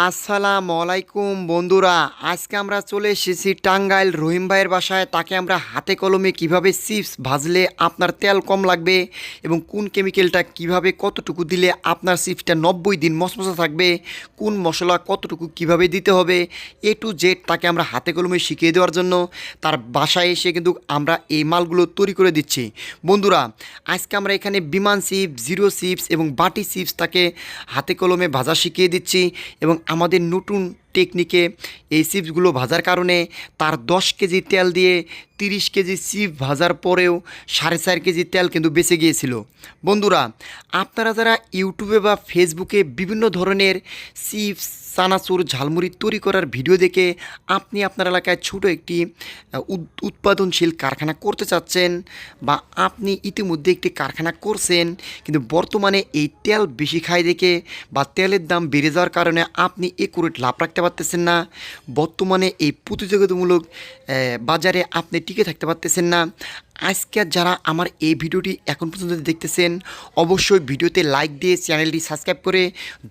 আসসালামু আলাইকুম বন্ধুরা, আজকে আমরা চলে এসেছি টাঙ্গাইল রহিম ভাইয়ের বাসায়। তাকে আমরা হাতে কলমে কিভাবে চিপস ভাজলে আপনার তেল কম লাগবে এবং কোন কেমিক্যালটা কিভাবে কতটুকু দিলে আপনার চিপসটা 90 দিন মচমচা থাকবে, কোন মশলা কতটুকু কিভাবে দিতে হবে, এ টু জেড তাকে আমরা হাতে কলমে শিখিয়ে দেওয়ার জন্য তার বাসায় এসে কিন্তু আমরা এই মালগুলো তৈরি করে দিচ্ছি। বন্ধুরা, আজকে আমরা এখানে বিমান চিপস, জিরো চিপস এবং বাটি চিপস তাকে হাতে কলমে ভাজা শিখিয়ে দিচ্ছি। এবং আমাদের নতুন টেকনিকে এই চিপসগুলো ভাজার কারণে তার 10 কেজি তেল দিয়ে 30 কেজি চিপস ভাজার পরেও 4.5 কেজি তেল কিন্তু বেঁচে গিয়েছিল। বন্ধুরা, আপনারা যারা ইউটিউবে বা ফেসবুকে বিভিন্ন ধরনের চিপস, চানাচুর, ঝালমুড়ি তৈরি করার ভিডিও দেখে আপনি আপনার এলাকায় ছোটো একটি উৎপাদনশীল কারখানা করতে চাচ্ছেন বা আপনি ইতিমধ্যে একটি কারখানা করছেন, কিন্তু বর্তমানে এই তেল বেশি খায় দেখে বা তেলের দাম বেড়ে যাওয়ার কারণে আপনি একুরেট লাভ রাখতে পারতেছেন না, বর্তমানে এই প্রতিযোগিতামূলক বাজারে আপনি টিকে থাকতে পারতেছেন না, আজকে যারা আমার এই ভিডিওটি এখন পর্যন্ত দেখতেছেন অবশ্যই ভিডিওতে লাইক দিয়ে চ্যানেলটি সাবস্ক্রাইব করে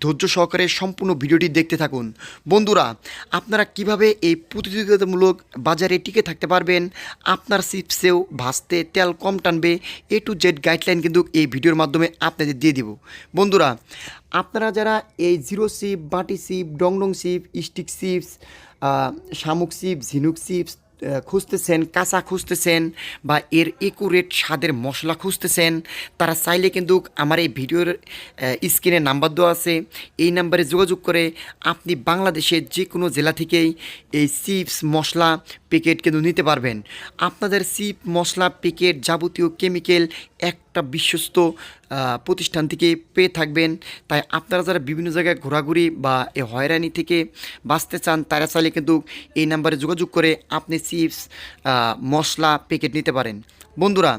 ধৈর্য সহকারে সম্পূর্ণ ভিডিওটি দেখতে থাকুন। বন্ধুরা, আপনারা কিভাবে এই প্রতিযোগিতামূলক বাজারে টিকে থাকতে পারবেন, আপনার চিপসেও ভাজতে তেল কম টানবে, এ টু জেড গাইডলাইন কিন্তু এই ভিডিওর মাধ্যমে আপনাদের দিয়ে দিব। বন্ধুরা, আপনারা যারা এই জিরো চিপ, বাটি চিপ, ডংডং চিপ, স্টিক চিপস, শামুক চিপস, ঝিনুক চিপস খুঁজতেছেন, কাঁচা খুঁজতেছেন বা এর একুরেট স্বাদের মশলা খুঁজতেছেন, তারা চাইলে কিন্তু আমার এই ভিডিওর স্ক্রিনে নাম্বার দেওয়া আছে, এই নাম্বারে যোগাযোগ করে আপনি বাংলাদেশের যে কোনো জেলা থেকেই এই চিপস মশলা প্যাকেট কিন্তু নিতে পারবেন। আপনাদের চিপ মশলা প্যাকেট যাবতীয় কেমিক্যাল একটা বিশ্বস্ত প্রতিষ্ঠান থেকে পেয়ে থাকবেন। তাই আপনারা যারা বিভিন্ন জায়গায় ঘোরাঘুরি বা এই হয়রানি থেকে বাঁচতে চান, তারা চাইলে কিন্তু এই নাম্বারে যোগাযোগ করে আপনি চিপস মশলা প্যাকেট নিতে পারেন। বন্ধুরা,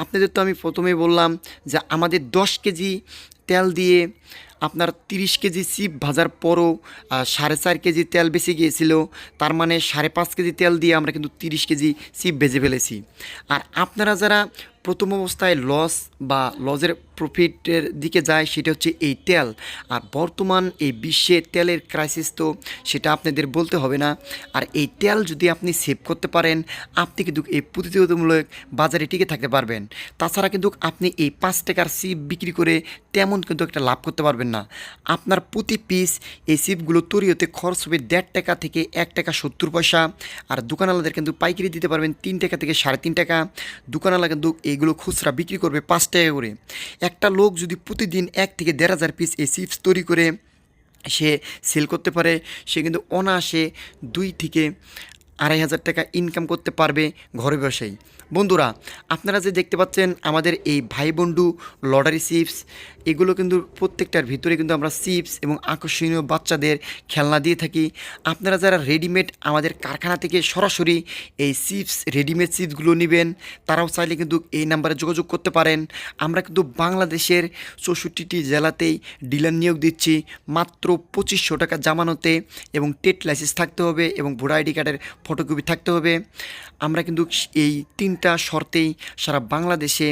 আপনাদের তো আমি প্রথমেই বললাম যে আমাদের 10 কেজি তেল দিয়ে আপনার 30 কেজি চিপ ভাজার পরও 4.5 কেজি তেল বেঁচে গিয়েছিল, তার মানে 5.5 কেজি তেল দিয়ে আমরা কিন্তু 30 কেজি চিপ ভেজে ফেলেছি। আর আপনারা যারা প্রথম অবস্থায় লস বা লসের প্রফিটের দিকে যায়, সেটা হচ্ছে এই তেল। আর বর্তমান এই বিশ্বে তেলের ক্রাইসিস তো সেটা আপনাদের বলতে হবে না। আর এই তেল যদি আপনি সেভ করতে পারেন, আপনি কিন্তু এই প্রতিযোগিতামূলক বাজারে টিকে থাকতে পারবেন। তাছাড়া কিন্তু আপনি এই 5 টাকার চিপ বিক্রি করে তেমন কিন্তু একটা লাভ করতে পারবেন না। আপনার প্রতি পিস এই চিপগুলো তৈরি হতে খরচ হবে 1.5 টাকা থেকে 1 টাকা 70 পয়সা। আর দোকানওয়ালাদের কিন্তু পাইকারি দিতে পারবেন 3 টাকা থেকে 3.5 টাকা। দোকানওয়ালা কিন্তু এগুলো খুচরা বিক্রি করবে 5 টাকা করে। একটা লোক যদি প্রতিদিন 1 থেকে 1.5 পিস এই চিপস তৈরি করে সে সেল করতে পারে, সে কিন্তু অনায়াসে 2 থেকে 2,500 টাকা ইনকাম করতে পারবে ঘরে বসেই। বন্ধুরা, আপনারা যে দেখতে পাচ্ছেন আমাদের এই ভাই বন্ধু লটারি চিপস, এগুলো কিন্তু প্রত্যেকটার ভিতরে কিন্তু আমরা চিপস এবং আকর্ষণীয় বাচ্চাদের খেলনা দিয়ে থাকি। আপনারা যারা রেডিমেড আমাদের কারখানা থেকে সরাসরি এই চিপস, রেডিমেড চিপসগুলো নেবেন, তারাও চাইলে কিন্তু এই নাম্বারে যোগাযোগ করতে পারেন। আমরা কিন্তু বাংলাদেশের 64টি জেলাতেই ডিলার নিয়োগ দিচ্ছি মাত্র 2500 টাকা জামানতে, এবং টেট লাইসেন্স থাকতে হবে এবং ভোটার আইডি কার্ডের ফটোকপি থাকতে হবে। আমরা কিন্তু এই 3টা শর্তেই সারা বাংলাদেশে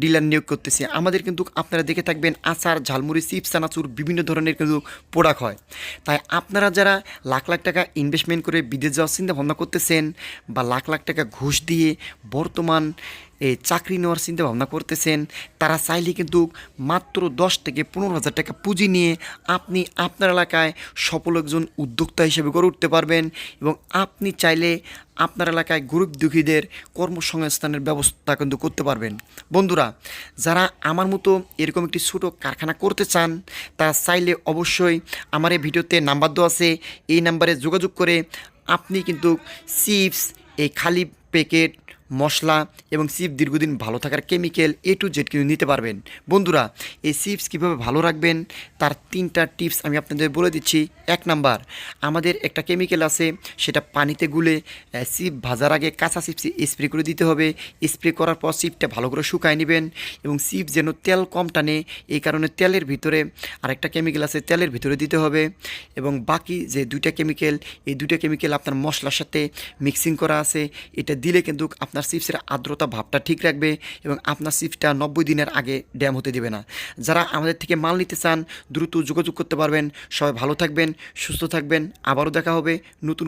ডিলার নিয়োগ করতেছি। আমাদের কিন্তু আপনারা দেখে থাকবেন আচার, ঝালমুড়ি, চিপস, চানাচুর বিভিন্ন ধরনের কিন্তু প্রোডাক্ট হয়। তাই আপনারা যারা লাখ লাখ টাকা ইনভেস্টমেন্ট করে বিদেশ যাওয়ার চিন্তা ভাবনা করতেছেন বা লাখ লাখ টাকা ঘুষ দিয়ে বর্তমান এই চাকরি নেওয়ার চিন্তা ভাবনা করতেছেন, তারা চাইলে কিন্তু মাত্র 10 থেকে 15,000 টাকা পুঁজি নিয়ে আপনি আপনার এলাকায় সফল একজন উদ্যোক্তা হিসেবে গড়ে উঠতে পারবেন। এবং আপনি চাইলে আপনার এলাকায় গরিব দুঃখীদের কর্মসংস্থানের ব্যবস্থা কিন্তু করতে পারবেন। বন্ধুরা, যারা আমার মতো এরকম একটি ছোটো কারখানা করতে চান, তারা চাইলে অবশ্যই আমার এই ভিডিওতে নাম্বার দেওয়া আছে, এই নাম্বারে যোগাযোগ করে আপনি কিন্তু চিপস, এই খালি প্যাকেট মশলা এবং চিপস দীর্ঘদিন ভালো থাকার কেমিক্যাল এ টু জেড কিন্তু নিতে পারবেন। বন্ধুরা, এই চিপস কীভাবে ভালো রাখবেন তার 3টা টিপস আমি আপনাদের বলে দিচ্ছি। 1 নাম্বার, আমাদের একটা কেমিক্যাল আছে, সেটা পানিতে গুলে চিপ ভাজার আগে কাঁচা চিপস স্প্রে করে দিতে হবে। স্প্রে করার পর চিপটা ভালো করে শুকায় নেবেন এবং চিপ যেন তেল কম টানে, এই কারণে তেলের ভিতরে আরেকটা কেমিক্যাল আছে, তেলের ভিতরে দিতে হবে। এবং বাকি যে 2টা কেমিক্যাল, এই 2টা কেমিক্যাল আপনার মশলার সাথে মিক্সিং করা আছে, এটা দিলে কিন্তু আপনার আপনার চিপসের আর্দ্রতা ভাবটা ঠিক রাখবে এবং আপনার চিপসটা 90 দিনের আগে ড্যাম হতে দেবে না। যারা আমাদের থেকে মাল নিতে চান দ্রুত যোগাযোগ করতে পারবেন। সবাই ভালো থাকবেন, সুস্থ থাকবেন, আবারও দেখা হবে নতুন